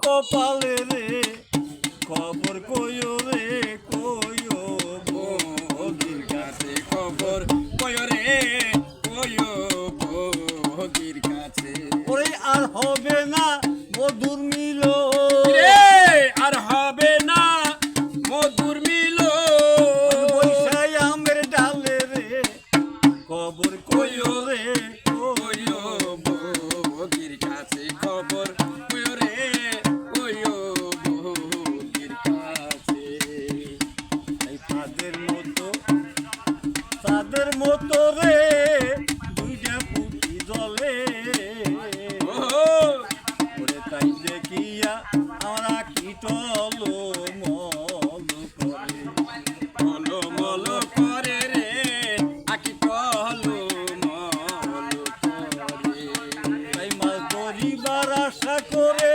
কপালে রে খবর কইও রে কইও বগির কাছে খবর কইও রে কইও বগির কাছে ওরে আর হবে না মধুর মিল রে আর হবে না মধুর মিল বৈশাই আমের ডালে রে খবর কইও রে কইও বগির কাছে খবর কইও রে কইও বগির কাছে এই তাদের মতো রে দুইটা পুঁটি জলে ওরে তাই দেখিয়া আমরা কীটল মল করে মলো মলো করে রে আকি কলো মলো করে তাই মাছ ধরিবার আশা করে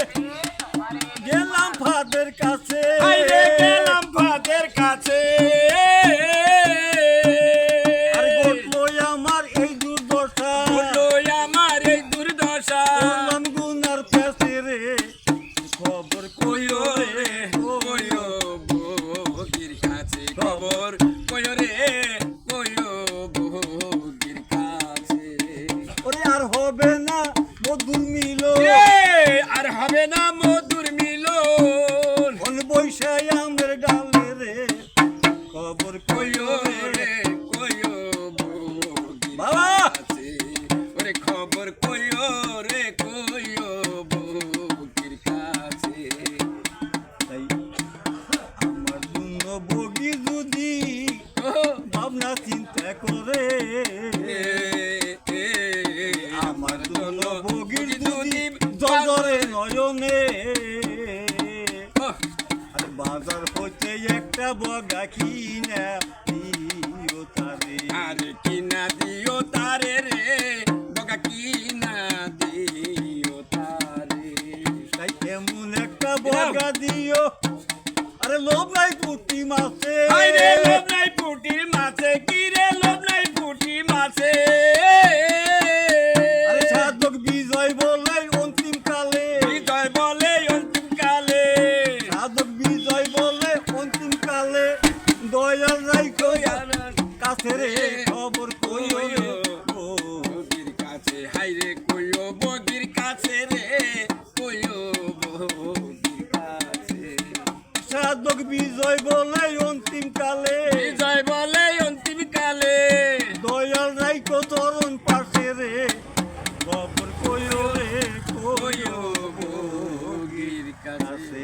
গেলাম ফাদের কাছে আইরে গেলাম ফাদের কাছে আর ঘটলো আমার এই দুর্দশা বললো আমার এই দুর্দশা করলাম গুনার পেছে রে খবর কইও কইও রে রে কইও বগির কাছে খবর কইও রে কইও বগির কাছে ওরে আর হবে না মধুর মিল আর হবে না মধুর মিলন কোন বৈশাই আমের ডালে রে খবর কইও কইও রে রে কইও বগির বাবা! কাছে ওরে খবর কইও রে কইও বগির কাছে তাই আমার জন্য বগি যদি ভাবনা চিন্তা করে আমার জন্য বগির যদি জজরে নয়নে আর বাজার হইতে একটা বগা কিনা দিও তারে আরে কিনা দিও তারে রে বগা কিনা দিও তারে তাই এমন একটা বগা দিও আরে লোভ নাই পুঁটি মাছে আরে লোভ নাই পুটির মাছে কি রে লোভ নাই পুটি মাছে আরে সাধক বিজয় বলে অন্তিম কালে বিজয় বলে অন্তিম কালে সাধক বিজয় বলে অন্তিম কালে দয়াল রাই কাছে রে খবর কইও রে বগির কাছে হাইরে কইও বগির কাছে রে কইও বগির কাছে সাধক বিজয় বলে অন্তিম কালে বিজয় বলে অন্তিম কালে দয়াল রাই চরণ পাশে রে খবর কইও রে কইও কইও বগির কাছে